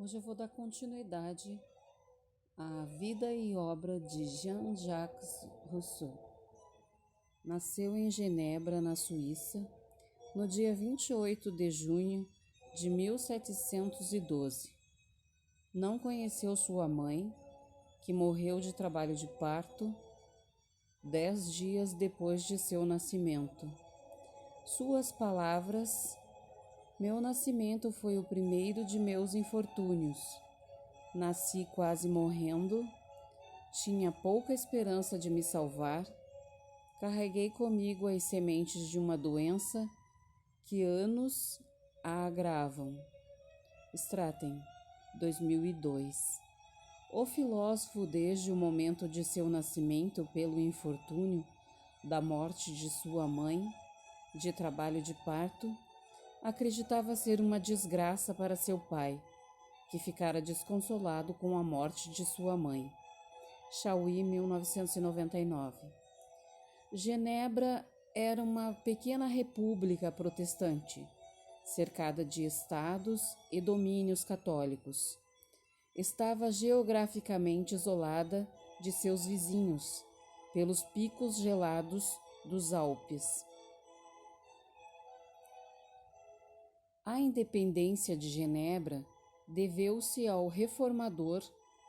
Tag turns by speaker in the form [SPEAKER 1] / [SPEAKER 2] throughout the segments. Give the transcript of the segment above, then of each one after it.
[SPEAKER 1] Hoje eu vou dar continuidade à vida e obra de Jean-Jacques Rousseau. Nasceu em Genebra, na Suíça, no dia 28 de junho de 1712. Não conheceu sua mãe, que morreu de trabalho de parto 10 dias depois de seu nascimento. Suas palavras: meu nascimento foi o primeiro de meus infortúnios. Nasci quase morrendo, tinha pouca esperança de me salvar, carreguei comigo as sementes de uma doença que anos a agravam. Straten, 2002. O filósofo, desde o momento de seu nascimento pelo infortúnio da morte de sua mãe, de trabalho de parto, acreditava ser uma desgraça para seu pai, que ficara desconsolado com a morte de sua mãe. Chauí, 1999. Genebra era uma pequena república protestante, cercada de estados e domínios católicos. Estava geograficamente isolada de seus vizinhos, pelos picos gelados dos Alpes. A independência de Genebra deveu-se ao reformador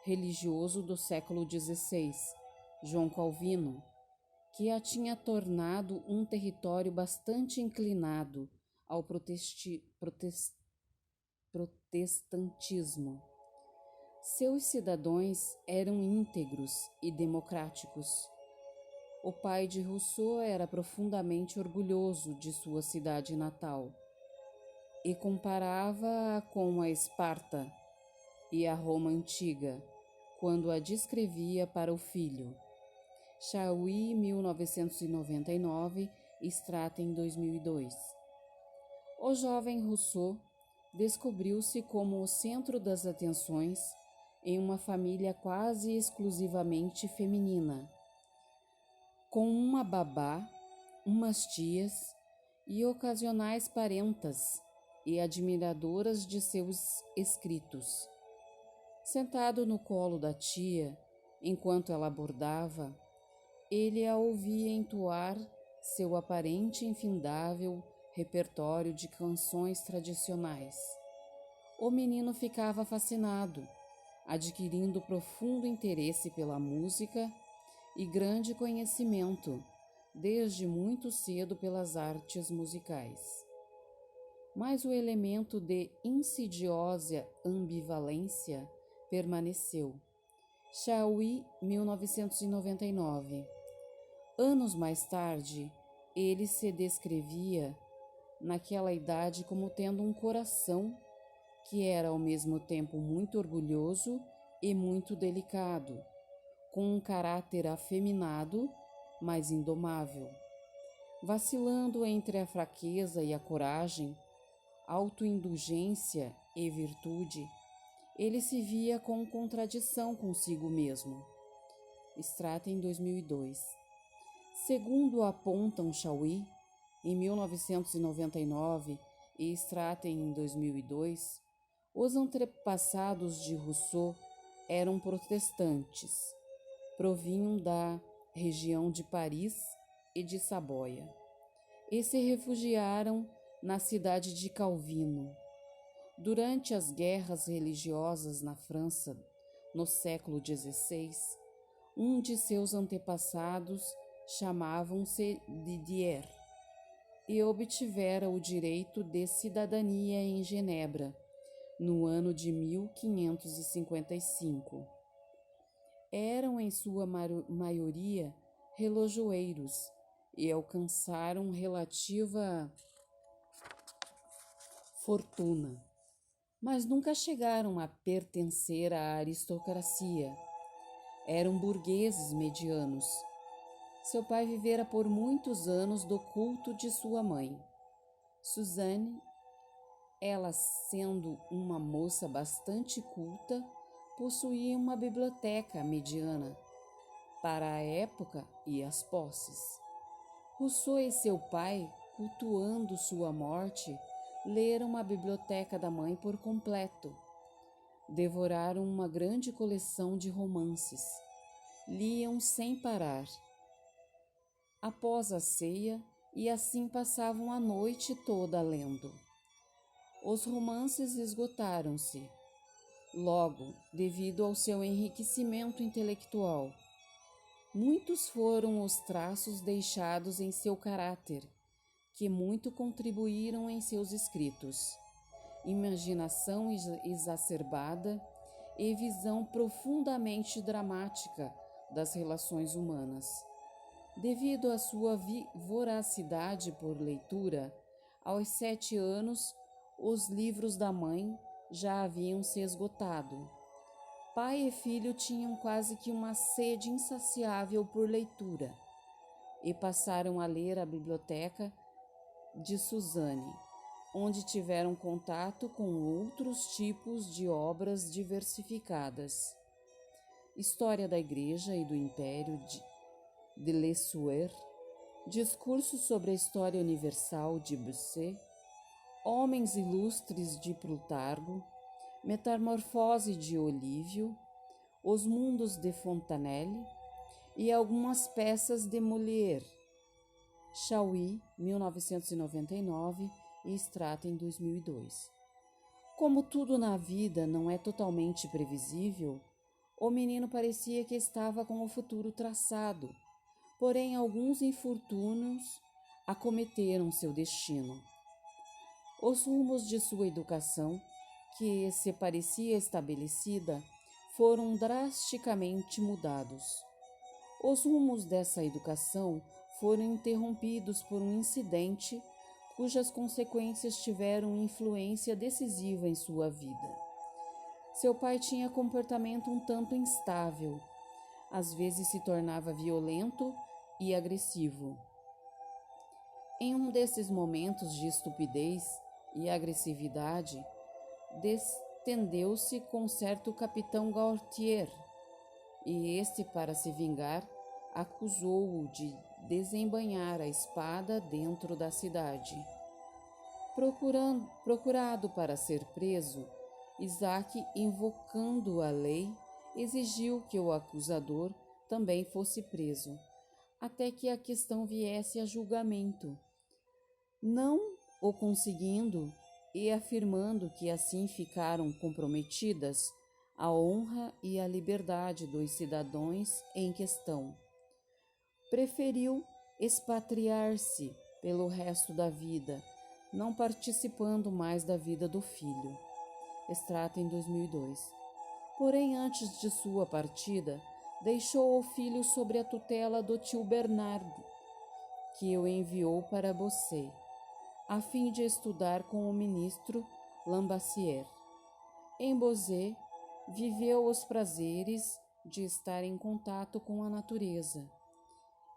[SPEAKER 1] religioso do século XVI, João Calvino, que a tinha tornado um território bastante inclinado ao protestantismo. Seus cidadãos eram íntegros e democráticos. O pai de Rousseau era profundamente orgulhoso de sua cidade natal e comparava-a com a Esparta e a Roma antiga, quando a descrevia para o filho. Chauí, 1999, Straten, 2002. O jovem Rousseau descobriu-se como o centro das atenções em uma família quase exclusivamente feminina, com uma babá, umas tias e ocasionais parentas e admiradoras de seus escritos. Sentado no colo da tia, enquanto ela bordava, ele a ouvia entoar seu aparente infindável repertório de canções tradicionais. O menino ficava fascinado, adquirindo profundo interesse pela música e grande conhecimento, desde muito cedo, pelas artes musicais. Mas o elemento de insidiosa ambivalência permaneceu. Chauí, 1999. Anos mais tarde, ele se descrevia naquela idade como tendo um coração que era ao mesmo tempo muito orgulhoso e muito delicado, com um caráter afeminado, mas indomável. Vacilando entre a fraqueza e a coragem, autoindulgência e virtude, ele se via com contradição consigo mesmo. Straten, 2002. Segundo apontam Chauí, em 1999 e Straten, em 2002, os antepassados de Rousseau eram protestantes, provinham da região de Paris e de Saboia, e se refugiaram na cidade de Calvino. Durante as guerras religiosas na França, no século XVI, um de seus antepassados chamavam-se Didier e obtivera o direito de cidadania em Genebra, no ano de 1555. Eram, em sua maioria, relojoeiros e alcançaram relativa fortuna, mas nunca chegaram a pertencer à aristocracia. Eram burgueses medianos. Seu pai vivera por muitos anos do culto de sua mãe. Suzanne, ela sendo uma moça bastante culta, possuía uma biblioteca mediana para a época e as posses. Rousseau e seu pai, cultuando sua morte, leram a biblioteca da mãe por completo. Devoraram uma grande coleção de romances. Liam sem parar. Após a ceia, e assim passavam a noite toda lendo. Os romances esgotaram-se. Logo, devido ao seu enriquecimento intelectual, muitos foram os traços deixados em seu caráter, que muito contribuíram em seus escritos. Imaginação exacerbada e visão profundamente dramática das relações humanas. Devido à sua voracidade por leitura, aos 7 anos, os livros da mãe já haviam se esgotado. Pai e filho tinham quase que uma sede insaciável por leitura e passaram a ler a biblioteca de Suzanne, onde tiveram contato com outros tipos de obras diversificadas. História da Igreja e do Império de Lesueur, Discurso sobre a História Universal de Bossuet, Homens Ilustres de Plutarco, Metamorfose de Olívio, Os Mundos de Fontenelle e algumas peças de Molière. Chauí, 1999 e Stratton, 2002. Como tudo na vida não é totalmente previsível, o menino parecia que estava com o futuro traçado, porém alguns infortúnios acometeram seu destino. Os rumos de sua educação, que se parecia estabelecida, foram drasticamente mudados. Os rumos dessa educação foram interrompidos por um incidente cujas consequências tiveram influência decisiva em sua vida. Seu pai tinha comportamento um tanto instável, às vezes se tornava violento e agressivo. Em um desses momentos de estupidez e agressividade, destendeu-se com certo capitão Gaultier, e este, para se vingar, acusou-o de desembainhar a espada dentro da cidade. Procurado para ser preso, Isaac, invocando a lei, exigiu que o acusador também fosse preso, até que a questão viesse a julgamento. Não o conseguindo, e afirmando que assim ficaram comprometidas a honra e a liberdade dos cidadãos em questão, preferiu expatriar-se pelo resto da vida, não participando mais da vida do filho. Stratton, 2002. Porém, antes de sua partida, deixou o filho sob a tutela do tio Bernard, que o enviou para Bossuet, a fim de estudar com o ministro Lambassière. Em Bossuet, viveu os prazeres de estar em contato com a natureza.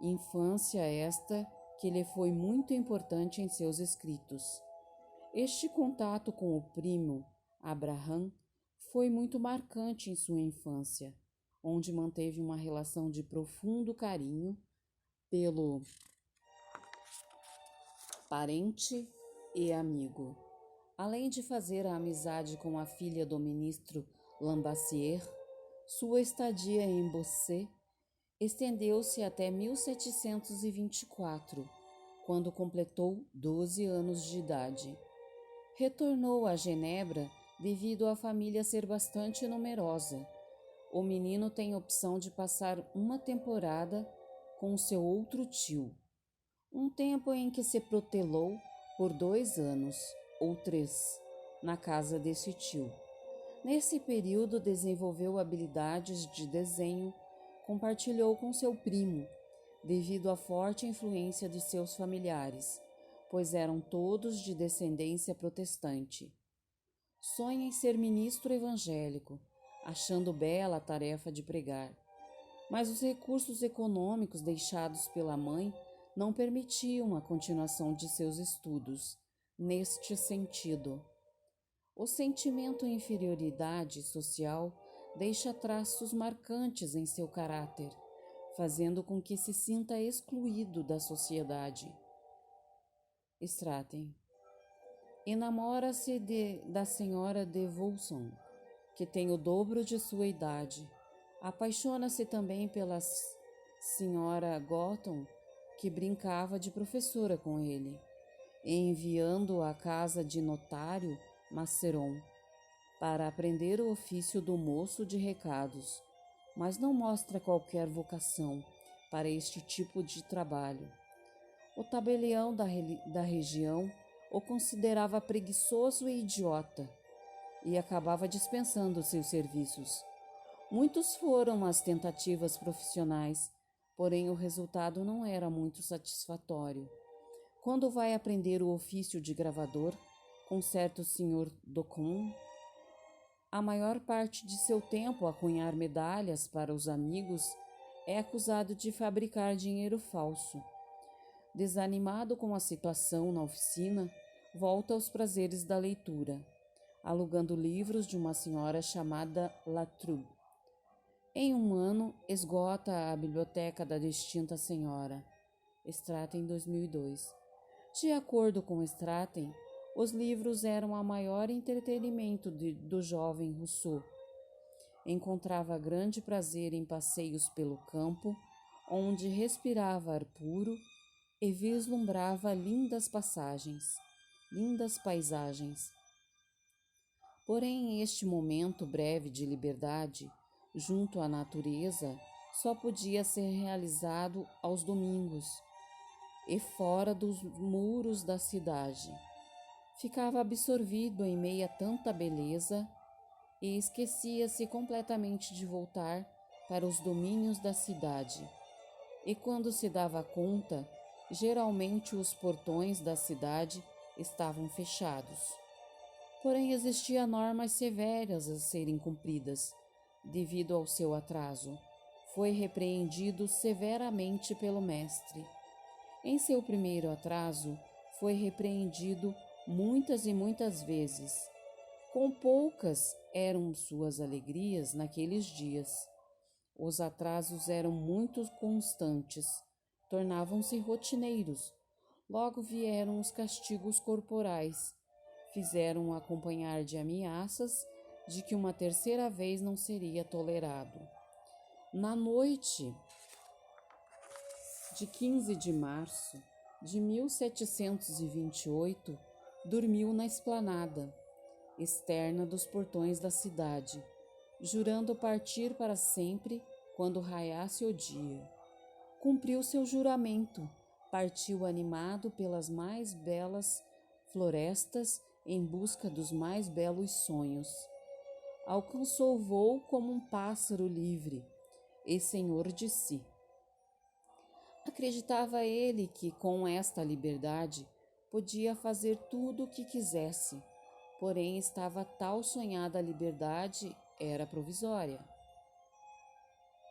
[SPEAKER 1] Infância esta que lhe foi muito importante em seus escritos. Este contato com o primo Abraham foi muito marcante em sua infância, onde manteve uma relação de profundo carinho pelo parente e amigo. Além de fazer a amizade com a filha do ministro Lambassière, sua estadia em Bossuet estendeu-se até 1724, quando completou 12 anos de idade. Retornou a Genebra devido à família ser bastante numerosa. O menino tem opção de passar uma temporada com seu outro tio, um tempo em que se protelou por 2 anos ou 3 na casa desse tio. Nesse período desenvolveu habilidades de desenho, compartilhou com seu primo, devido à forte influência de seus familiares, pois eram todos de descendência protestante. Sonha em ser ministro evangélico, achando bela a tarefa de pregar. Mas os recursos econômicos deixados pela mãe não permitiam a continuação de seus estudos neste sentido. O sentimento de inferioridade social deixa traços marcantes em seu caráter, fazendo com que se sinta excluído da sociedade. Stratton. Enamora-se da senhora de Volson, que tem o dobro de sua idade. Apaixona-se também pela senhora Gotham, que brincava de professora com ele, enviando-o à casa de notário Maceron para aprender o ofício do moço de recados, mas não mostra qualquer vocação para este tipo de trabalho. O tabelião da região o considerava preguiçoso e idiota e acabava dispensando seus serviços. Muitos foram as tentativas profissionais, porém o resultado não era muito satisfatório. Quando vai aprender o ofício de gravador com certo senhor Docon, a maior parte de seu tempo a cunhar medalhas para os amigos, é acusado de fabricar dinheiro falso. Desanimado com a situação na oficina, volta aos prazeres da leitura, alugando livros de uma senhora chamada Latrobe. Em um ano, esgota a biblioteca da distinta senhora. Straten, 2002. De acordo com Straten, os livros eram o maior entretenimento do jovem Rousseau. Encontrava grande prazer em passeios pelo campo, onde respirava ar puro e vislumbrava lindas paisagens. Porém, este momento breve de liberdade, junto à natureza, só podia ser realizado aos domingos e fora dos muros da cidade. Ficava absorvido em meio a tanta beleza e esquecia-se completamente de voltar para os domínios da cidade. E quando se dava conta, geralmente os portões da cidade estavam fechados. Porém, existiam normas severas a serem cumpridas. Devido ao seu atraso, foi repreendido severamente pelo mestre. Em seu primeiro atraso, foi repreendido muitas e muitas vezes. Quão poucas eram suas alegrias naqueles dias. Os atrasos eram muito constantes, tornavam-se rotineiros. Logo vieram os castigos corporais, fizeram-o acompanhar de ameaças de que uma terceira vez não seria tolerado. Na noite de 15 de março de 1728, dormiu na esplanada externa dos portões da cidade, jurando partir para sempre quando raiasse o dia. Cumpriu seu juramento, partiu animado pelas mais belas florestas em busca dos mais belos sonhos. Alcançou o voo como um pássaro livre e senhor de si. Acreditava ele que com esta liberdade podia fazer tudo o que quisesse, porém estava tal sonhada liberdade era provisória.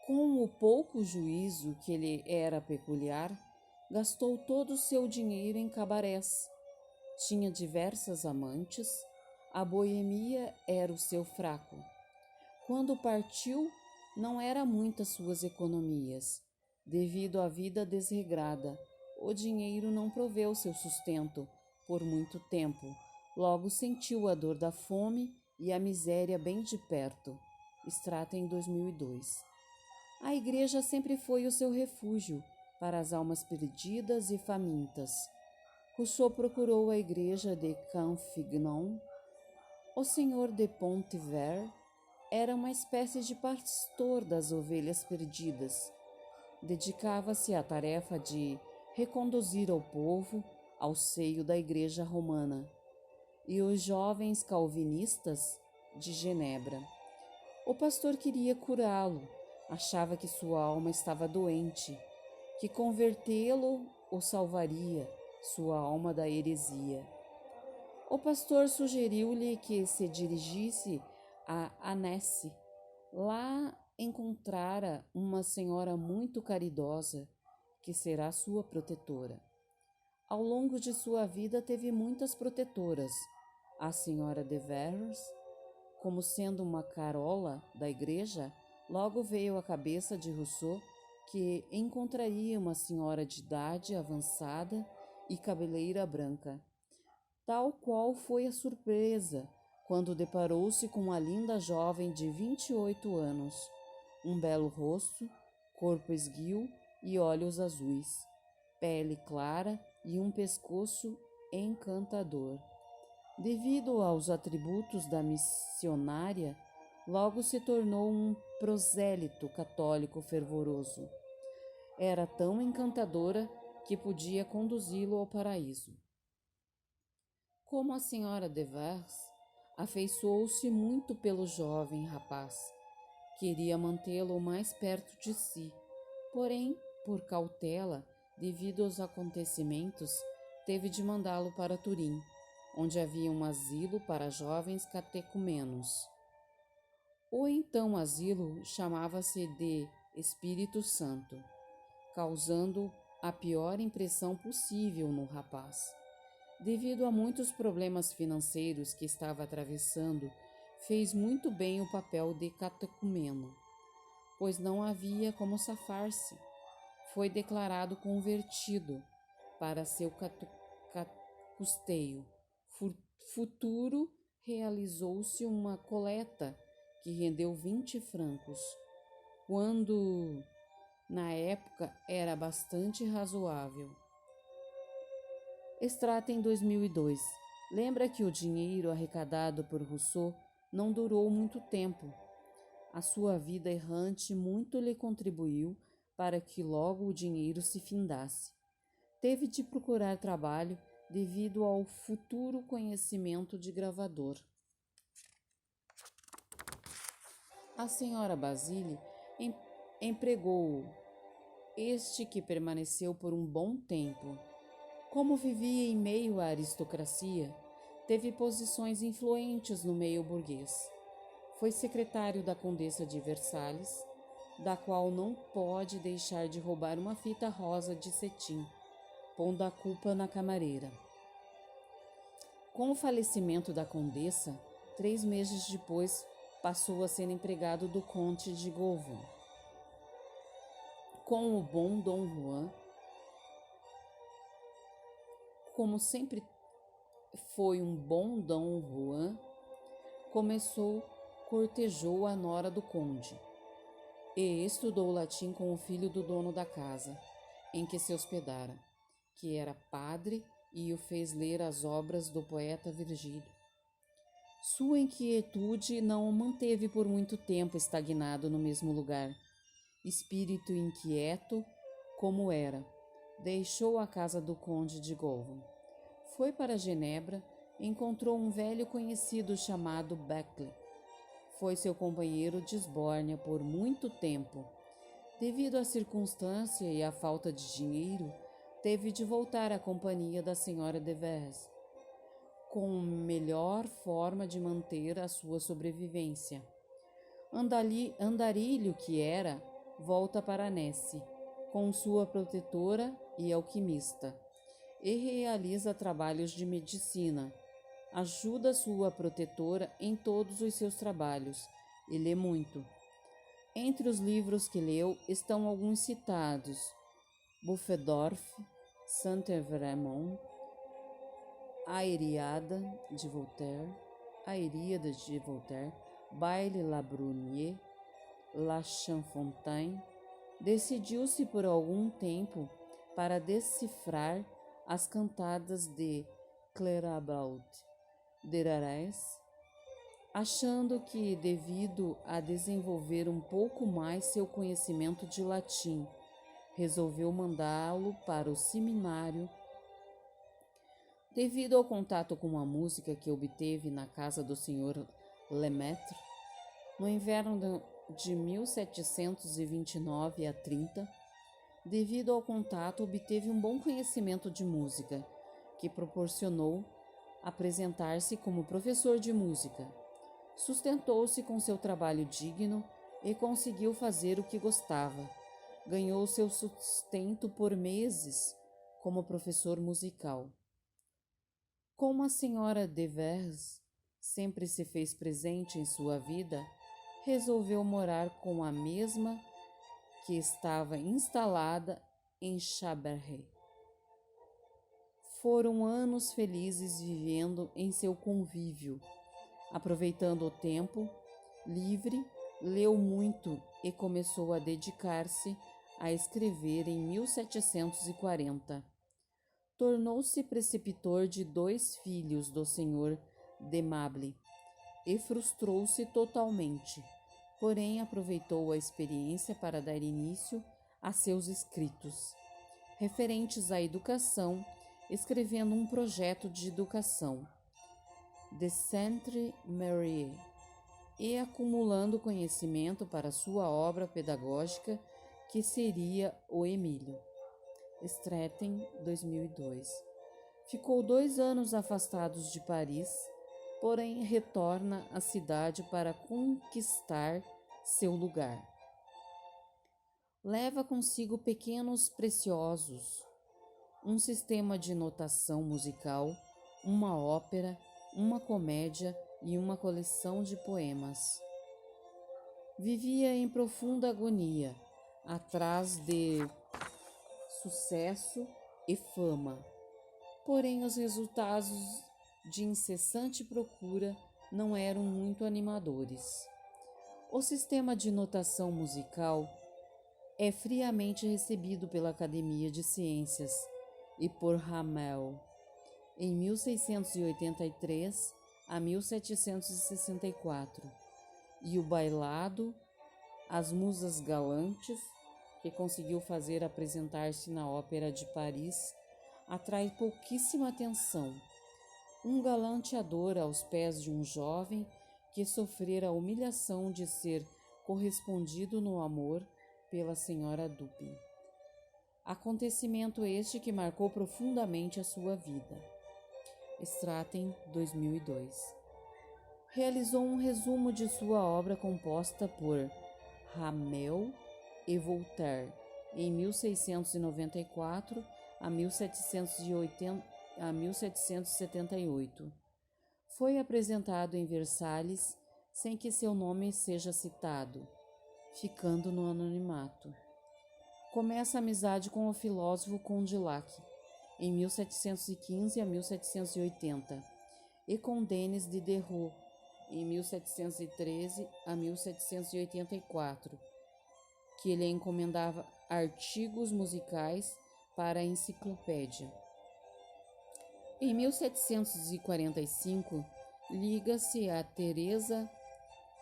[SPEAKER 1] Com o pouco juízo que lhe era peculiar, gastou todo o seu dinheiro em cabarés. Tinha diversas amantes, a boemia era o seu fraco. Quando partiu, não era muitas suas economias. Devido à vida desregrada, o dinheiro não proveu seu sustento por muito tempo. Logo sentiu a dor da fome e a miséria bem de perto. Straten, 2002. A igreja sempre foi o seu refúgio para as almas perdidas e famintas. Rousseau procurou a igreja de Campfignon. O senhor de Pontever era uma espécie de pastor das ovelhas perdidas. Dedicava-se à tarefa de reconduzir o povo ao seio da Igreja Romana e os jovens calvinistas de Genebra. O pastor queria curá-lo, achava que sua alma estava doente, que convertê-lo o salvaria, sua alma da heresia. O pastor sugeriu-lhe que se dirigisse a Annecy. Lá encontrara uma senhora muito caridosa, que será sua protetora. Ao longo de sua vida teve muitas protetoras. A senhora de Verres, como sendo uma carola da igreja, logo veio à cabeça de Rousseau que encontraria uma senhora de idade avançada e cabeleira branca. Tal qual foi a surpresa quando deparou-se com uma linda jovem de 28 anos, um belo rosto, corpo esguio e olhos azuis, pele clara e um pescoço encantador. Devido aos atributos da missionária, logo se tornou um prosélito católico fervoroso. Era tão encantadora que podia conduzi-lo ao paraíso. Como a senhora de Vers afeiçoou-se muito pelo jovem rapaz, queria mantê-lo mais perto de si, porém, por cautela, devido aos acontecimentos, teve de mandá-lo para Turim, onde havia um asilo para jovens catecumenos. O então asilo chamava-se de Espírito Santo, causando a pior impressão possível no rapaz. Devido a muitos problemas financeiros que estava atravessando, fez muito bem o papel de catecumeno, pois não havia como safar-se. Foi declarado convertido para seu custeio. Futuro realizou-se uma coleta que rendeu 20 francos, quando na época era bastante razoável. Extrato em 2002. Lembra que o dinheiro arrecadado por Rousseau não durou muito tempo. A sua vida errante muito lhe contribuiu para que logo o dinheiro se findasse. Teve de procurar trabalho devido ao futuro conhecimento de gravador. A senhora Basile empregou-o, este que permaneceu por um bom tempo. Como vivia em meio à aristocracia, teve posições influentes no meio burguês. Foi secretário da Condessa de Versalhes, da qual não pode deixar de roubar uma fita rosa de cetim, pondo a culpa na camareira. Com o falecimento da Condessa, 3 meses depois, passou a ser empregado do Conde de Gauvon. Com o bom Dom Juan, como sempre foi um bom Dom Juan, cortejou a nora do conde e estudou latim com o filho do dono da casa em que se hospedara, que era padre, e o fez ler as obras do poeta Virgílio. Sua inquietude não o manteve por muito tempo estagnado no mesmo lugar. Espírito inquieto como era, deixou a casa do conde de Gauvon. Foi para Genebra e encontrou um velho conhecido chamado Beckley. Foi seu companheiro de esbórnia por muito tempo. Devido à circunstância e à falta de dinheiro, teve de voltar à companhia da senhora de Vers, com melhor forma de manter a sua sobrevivência. Andarilho que era, volta para Nesse, com sua protetora e alquimista, e realiza trabalhos de medicina. Ajuda sua protetora em todos os seus trabalhos e lê muito. Entre os livros que leu estão alguns citados: Buffendorf, Saint-Evremont, A Ilíada de Voltaire, Bayle La Bruyère, La Champfontaine. Decidiu-se por algum tempo para decifrar as cantadas de Clairabaud de Rarès, achando que, devido a desenvolver um pouco mais seu conhecimento de latim, resolveu mandá-lo para o seminário. Devido ao contato com a música que obteve na casa do Sr. Lemaitre, no inverno de 1729 a 30, devido ao contato obteve um bom conhecimento de música, que proporcionou apresentar-se como professor de música. Sustentou-se com seu trabalho digno e conseguiu fazer o que gostava. Ganhou seu sustento por meses como professor musical. Como a senhora de Vers sempre se fez presente em sua vida, resolveu morar com a mesma que estava instalada em Chaberey. Foram anos felizes vivendo em seu convívio. Aproveitando o tempo livre, leu muito e começou a dedicar-se a escrever em 1740. Tornou-se preceptor de 2 filhos do senhor de Mable e frustrou-se totalmente, porém aproveitou a experiência para dar início a seus escritos referentes à educação, escrevendo um projeto de educação, de Sainte-Marie, e acumulando conhecimento para sua obra pedagógica, que seria o Emílio. Straten, 2002. Ficou 2 anos afastados de Paris, porém retorna à cidade para conquistar seu lugar. Leva consigo pequenos preciosos, um sistema de notação musical, uma ópera, uma comédia e uma coleção de poemas. Vivia em profunda agonia, atrás de sucesso e fama, porém os resultados de incessante procura não eram muito animadores. O sistema de notação musical é friamente recebido pela Academia de Ciências e por Rameau em 1683 a 1764, e o bailado As Musas Galantes, que conseguiu fazer apresentar-se na Ópera de Paris, atrai pouquíssima atenção. Um galanteador aos pés de um jovem que sofrera a humilhação de ser correspondido no amor pela senhora Dupin. Acontecimento este que marcou profundamente a sua vida. Straten, 2002. Realizou um resumo de sua obra composta por Rameau e Voltaire em 1694 a 1778. Foi apresentado em Versalhes sem que seu nome seja citado, ficando no anonimato. Começa a amizade com o filósofo Condillac em 1715 a 1780 e com Denis Diderot em 1713 a 1784, que lhe encomendava artigos musicais para a enciclopédia. Em 1745, liga-se a Teresa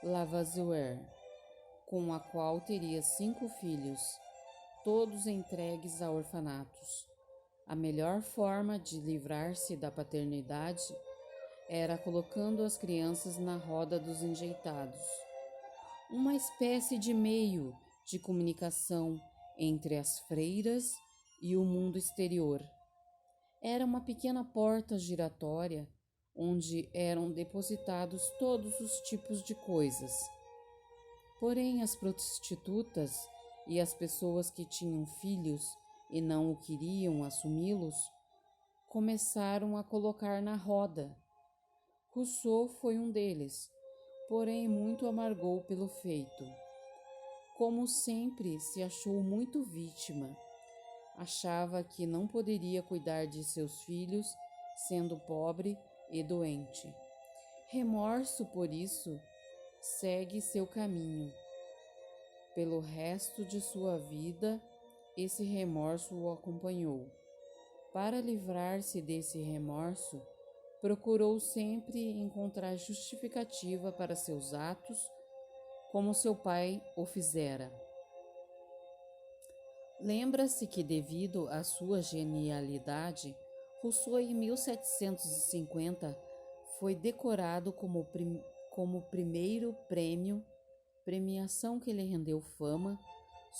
[SPEAKER 1] Lavoisier, com a qual teria 5 filhos, todos entregues a orfanatos. A melhor forma de livrar-se da paternidade era colocando as crianças na roda dos enjeitados, uma espécie de meio de comunicação entre as freiras e o mundo exterior. Era uma pequena porta giratória onde eram depositados todos os tipos de coisas. Porém, as prostitutas e as pessoas que tinham filhos e não o queriam assumi-los, começaram a colocar na roda. Rousseau foi um deles, porém muito amargou pelo feito. Como sempre, se achou muito vítima. Achava que não poderia cuidar de seus filhos, sendo pobre e doente. Remorso por isso, segue seu caminho. Pelo resto de sua vida, esse remorso o acompanhou. Para livrar-se desse remorso, procurou sempre encontrar justificativa para seus atos, como seu pai o fizera. Lembra-se que, devido à sua genialidade, Rousseau, em 1750, foi decorado como primeiro premiação que lhe rendeu fama,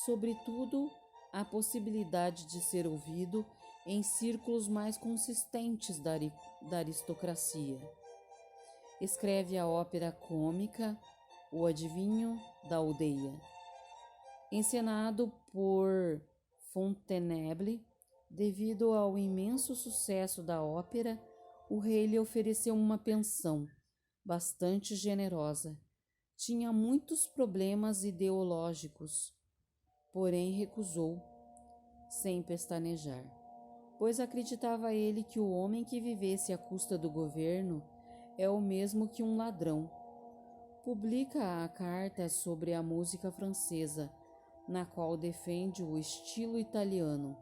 [SPEAKER 1] sobretudo a possibilidade de ser ouvido em círculos mais consistentes da aristocracia. Escreve a ópera cômica O Adivinho da Aldeia, encenado por Fontainebleau. Devido ao imenso sucesso da ópera, o rei lhe ofereceu uma pensão bastante generosa. Tinha muitos problemas ideológicos, porém recusou, sem pestanejar, pois acreditava ele que o homem que vivesse à custa do governo é o mesmo que um ladrão. Publica a carta sobre a música francesa, na qual defende o estilo italiano.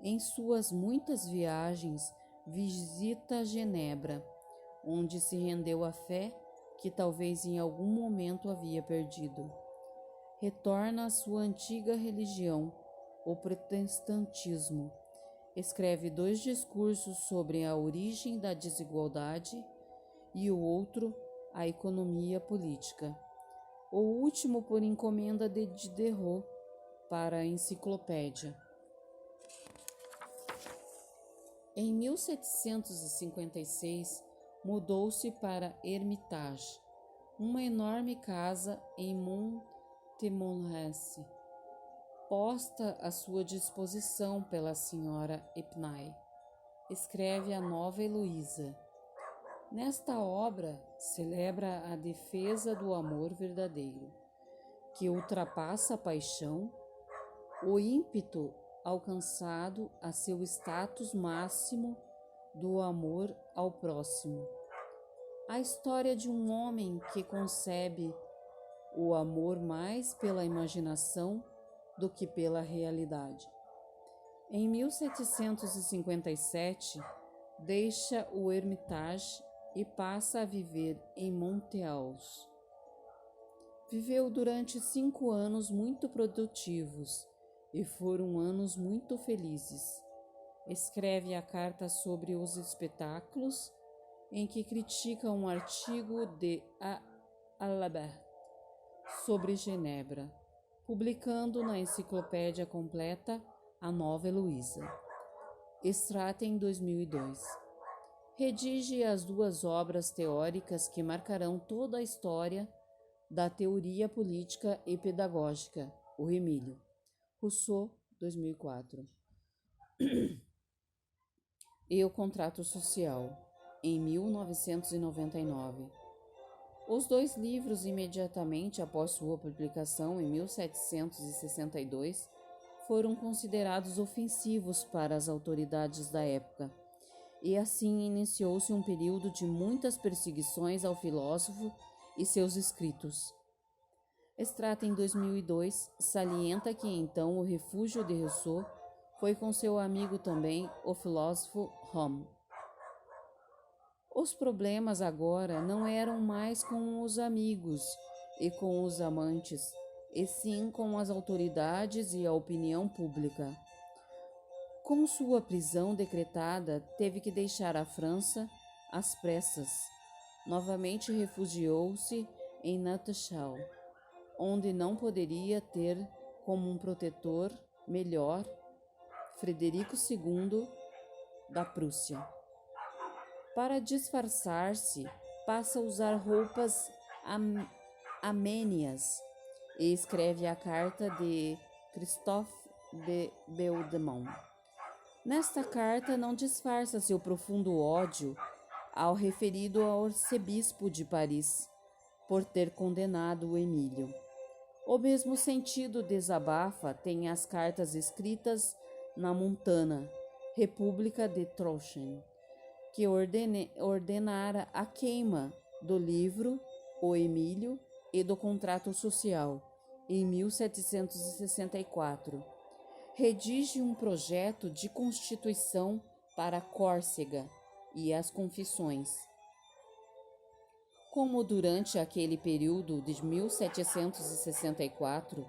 [SPEAKER 1] Em suas muitas viagens, visita Genebra, onde se rendeu à fé que talvez em algum momento havia perdido. Retorna à sua antiga religião, o protestantismo. Escreve 2 discursos sobre a origem da desigualdade e o outro, a economia política. O último por encomenda de Diderot para a enciclopédia. Em 1756, mudou-se para Hermitage, uma enorme casa em Montmorency, posta à sua disposição pela senhora Epinay. Escreve a nova Heloísa. Nesta obra, celebra a defesa do amor verdadeiro, que ultrapassa a paixão, o ímpeto alcançado a seu status máximo do amor ao próximo. A história de um homem que concebe o amor mais pela imaginação do que pela realidade. Em 1757, deixa o Hermitage e passa a viver em Monteaus. Viveu durante 5 anos muito produtivos e foram anos muito felizes. Escreve a carta sobre os espetáculos, em que critica um artigo de Alabert sobre Genebra, publicando na enciclopédia completa a nova Heloísa. Extrata em 2002. Redige as 2 obras teóricas que marcarão toda a história da teoria política e pedagógica, o Emílio. Rousseau, 2004. E o Contrato Social, em 1999. Os 2 livros, imediatamente após sua publicação em 1762, foram considerados ofensivos para as autoridades da época, e assim iniciou-se um período de muitas perseguições ao filósofo e seus escritos. Extrata em 2002, salienta que então o refúgio de Rousseau foi com seu amigo também, o filósofo Homme. Os problemas agora não eram mais com os amigos e com os amantes, e sim com as autoridades e a opinião pública. Com sua prisão decretada, teve que deixar a França às pressas. Novamente refugiou-se em Nautachal, onde não poderia ter como um protetor melhor Frederico II da Prússia. Para disfarçar-se, passa a usar roupas amênias e escreve a carta de Christophe de Beudemont. Nesta carta não disfarça seu profundo ódio ao referido ao arcebispo de Paris por ter condenado o Emílio. O mesmo sentido desabafa tem as cartas escritas na Montana, República de Trochen, que ordenara a queima do livro O Emílio e do Contrato Social, em 1764. Redige um projeto de constituição para Córcega e as Confissões. Como durante aquele período de 1764,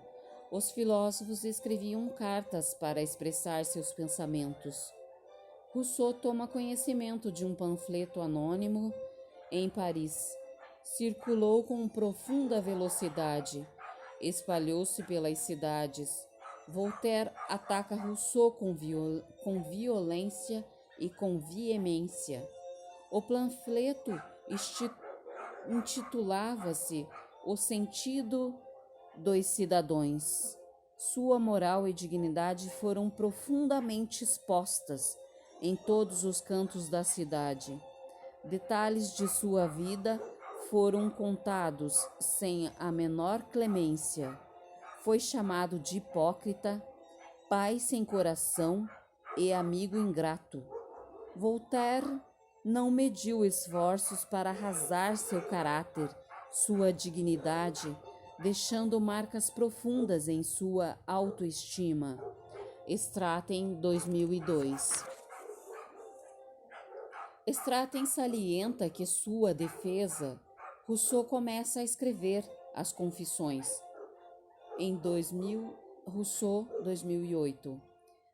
[SPEAKER 1] os filósofos escreviam cartas para expressar seus pensamentos. Rousseau toma conhecimento de um panfleto anônimo em Paris. Circulou com profunda velocidade, espalhou-se pelas cidades. Voltaire ataca Rousseau com violência e com veemência. O panfleto intitulava-se O Sentido dos Cidadãos. Sua moral e dignidade foram profundamente expostas em todos os cantos da cidade. Detalhes de sua vida foram contados sem a menor clemência. Foi chamado de hipócrita, pai sem coração e amigo ingrato. Voltaire não mediu esforços para arrasar seu caráter, sua dignidade, deixando marcas profundas em sua autoestima. Straten, 2002. Straten salienta que sua defesa, Rousseau começa a escrever as Confissões. Em 2000, Rousseau, 2008.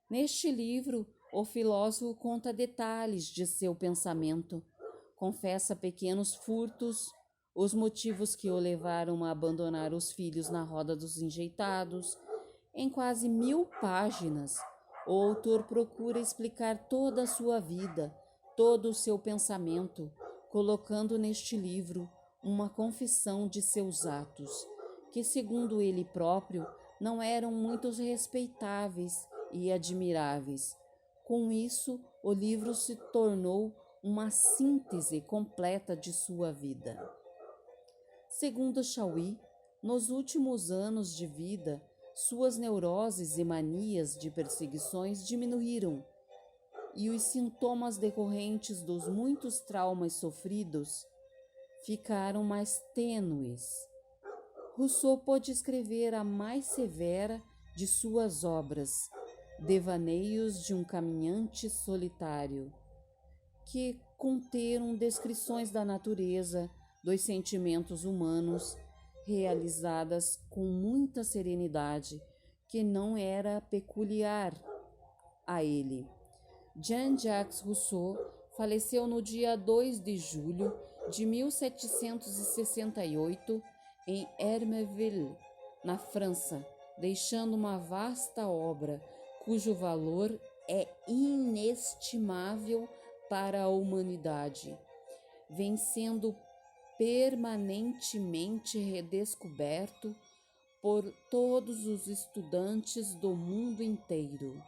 [SPEAKER 1] Neste livro, o filósofo conta detalhes de seu pensamento, confessa pequenos furtos, os motivos que o levaram a abandonar os filhos na roda dos enjeitados. Em quase 1000 páginas, o autor procura explicar toda a sua vida, todo o seu pensamento, colocando neste livro uma confissão de seus atos, que, segundo ele próprio, não eram muito respeitáveis e admiráveis. Com isso, o livro se tornou uma síntese completa de sua vida. Segundo Chauí, nos últimos anos de vida, suas neuroses e manias de perseguições diminuíram e os sintomas decorrentes dos muitos traumas sofridos ficaram mais tênues. Rousseau pôde escrever a mais severa de suas obras, Devaneios de um Caminhante Solitário, que conteram descrições da natureza, dos sentimentos humanos, realizadas com muita serenidade, que não era peculiar a ele. Jean-Jacques Rousseau faleceu no dia 2 de julho de 1768 em Hermeville, na França, deixando uma vasta obra cujo valor é inestimável para a humanidade, vem sendo permanentemente redescoberto por todos os estudantes do mundo inteiro.